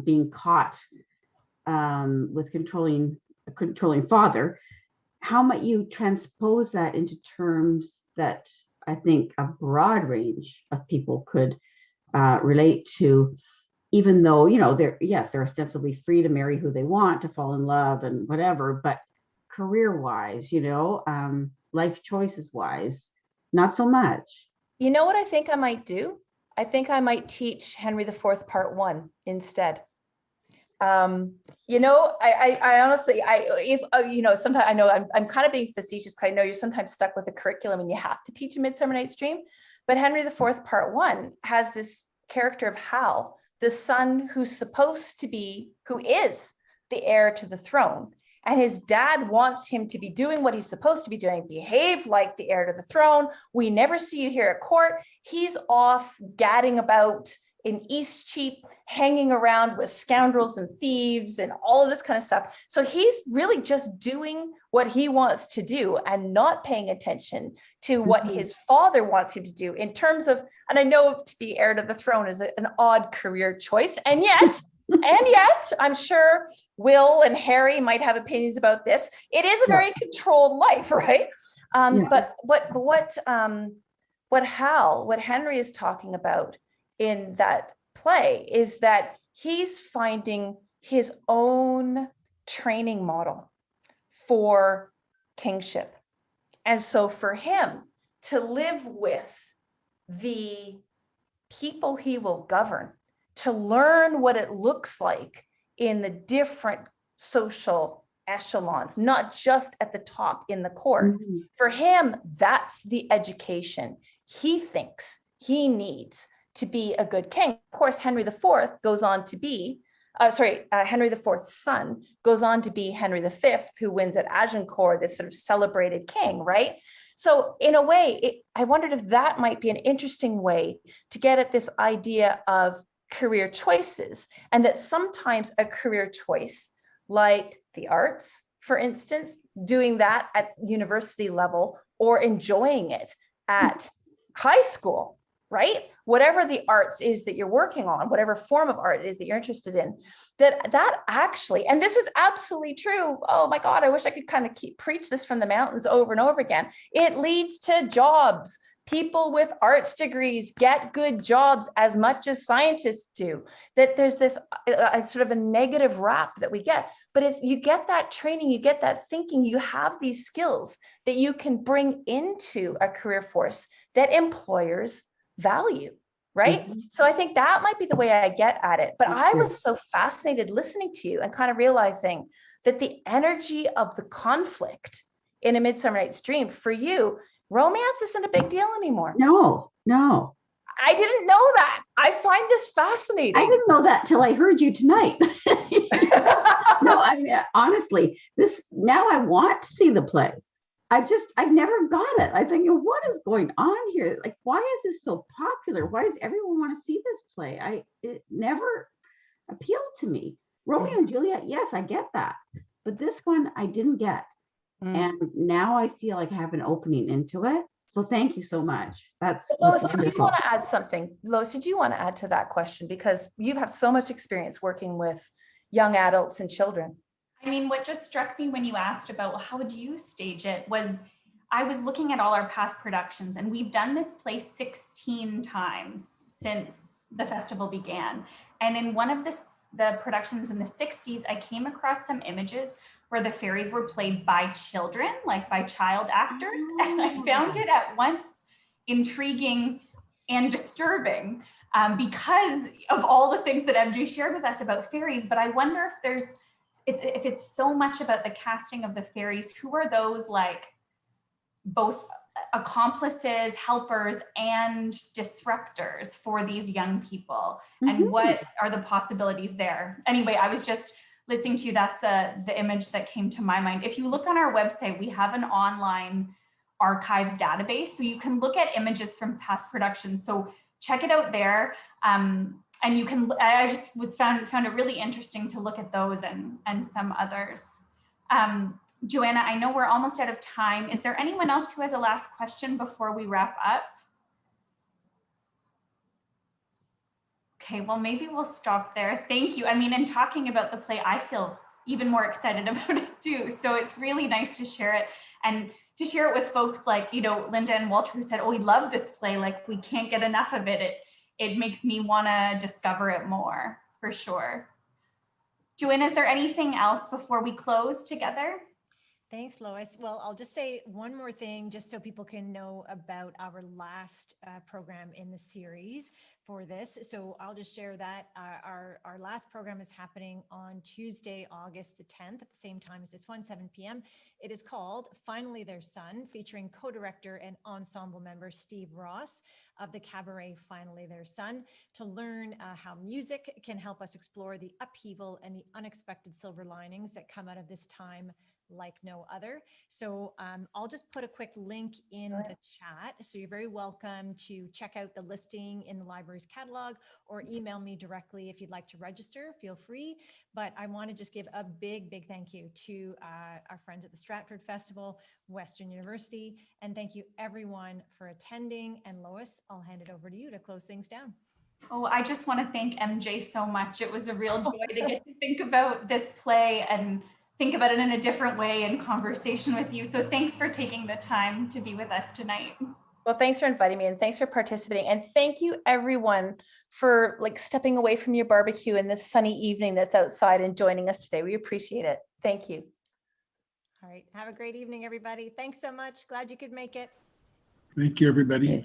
being caught with a controlling father, how might you transpose that into terms that I think a broad range of people could relate to, even though, you know, they're ostensibly free to marry who they want, to fall in love and whatever, but career-wise, you know, life choices wise, not so much. You know what I think I might do? I think I might teach Henry IV Part 1 instead. You know, I honestly, sometimes I know I'm kind of being facetious because I know you're sometimes stuck with the curriculum and you have to teach a Midsummer Night's Dream. But Henry IV Part 1 has this character of Hal, the son who is the heir to the throne. And his dad wants him to be doing what he's supposed to be doing, behave like the heir to the throne. We never see you here at court. He's off gadding about in Eastcheap, hanging around with scoundrels and thieves and all of this kind of stuff. So he's really just doing what he wants to do and not paying attention to what his father wants him to do in terms of, and I know to be heir to the throne is an odd career choice. And yet, I'm sure Will and Harry might have opinions about this. It is a very controlled life, right? But what Henry is talking about in that play is that he's finding his own training model for kingship. And so for him to live with the people he will govern, to learn what it looks like in the different social echelons, not just at the top in the court. For him, that's the education he thinks he needs to be a good king. Of course, Henry IV goes on to be, Henry IV's son goes on to be Henry V, who wins at Agincourt, this sort of celebrated king, right? So in a way, I wondered if that might be an interesting way to get at this idea of career choices, and that sometimes a career choice like the arts, for instance, doing that at university level or enjoying it at high school, right? Whatever the arts is that you're working on, whatever form of art it is that you're interested in, that actually, and this is absolutely true. Oh my God, I wish I could kind of preach this from the mountains over and over again. It leads to jobs. People with arts degrees get good jobs as much as scientists do. That there's this sort of a negative rap that we get, but it's, you get that training, you get that thinking, you have these skills that you can bring into a career force that employers value, right? So I think that might be the way I get at it. But I was so fascinated listening to you and kind of realizing that the energy of the conflict in A Midsummer Night's Dream for you, romance isn't a big deal anymore. No. I didn't know that. I find this fascinating. I didn't know that till I heard you tonight. No, I mean, honestly, now I want to see the play. I've never got it. I think, what is going on here? Like, why is this so popular? Why does everyone want to see this play? It never appealed to me. Romeo and Juliet, yes, I get that. But this one I didn't get. And now I feel like I have an opening into it. So thank you so much. Lois, did you want to add something? Lois, did you want to add to that question? Because you have so much experience working with young adults and children. I mean, what just struck me when you asked about, well, how would you stage it, was I was looking at all our past productions, and we've done this play 16 times since the festival began. And in one of the productions in the 60s, I came across some images where the fairies were played by children, like by child actors. And I found it at once intriguing and disturbing because of all the things that MJ shared with us about fairies. But I wonder if it's so much about the casting of the fairies, who are those like both accomplices, helpers, and disruptors for these young people? And what are the possibilities there? Anyway, I was just listening to you. That's the image that came to my mind. If you look on our website, we have an online archives database, so you can look at images from past productions. So check it out there. And you can, I just found it really interesting to look at those and some others. Joanna, I know we're almost out of time. Is there anyone else who has a last question before we wrap up? Okay, well, maybe we'll stop there. Thank you. I mean, in talking about the play, I feel even more excited about it too. So it's really nice to share it and to share it with folks like, you know, Linda and Walter, who said, oh, we love this play. Like, we can't get enough of it. It makes me want to discover it more, for sure. Joanna, is there anything else before we close together? Thanks, Lois. Well, I'll just say one more thing, just so people can know about our last program in the series for this. So I'll just share that our last program is happening on Tuesday, August the 10th, at the same time as this one, 7 p.m. It is called Finally Their Son, featuring co-director and ensemble member Steve Ross of the cabaret Finally Their Son, to learn how music can help us explore the upheaval and the unexpected silver linings that come out of this time like no other. So I'll just put a quick link in the chat. So you're very welcome to check out the listing in the library's catalog or email me directly if you'd like to register, feel free. But I want to just give a big, big thank you to our friends at the Stratford Festival, Western University, and thank you everyone for attending. And Lois, I'll hand it over to you to close things down. Oh, I just want to thank MJ so much. It was a real joy to get to think about this play and think about it in a different way in conversation with you. So thanks for taking the time to be with us tonight. Well, thanks for inviting me and thanks for participating. And thank you everyone for like stepping away from your barbecue in this sunny evening that's outside and joining us today. We appreciate it. Thank you. All right. Have a great evening, everybody. Thanks so much. Glad you could make it. Thank you, everybody.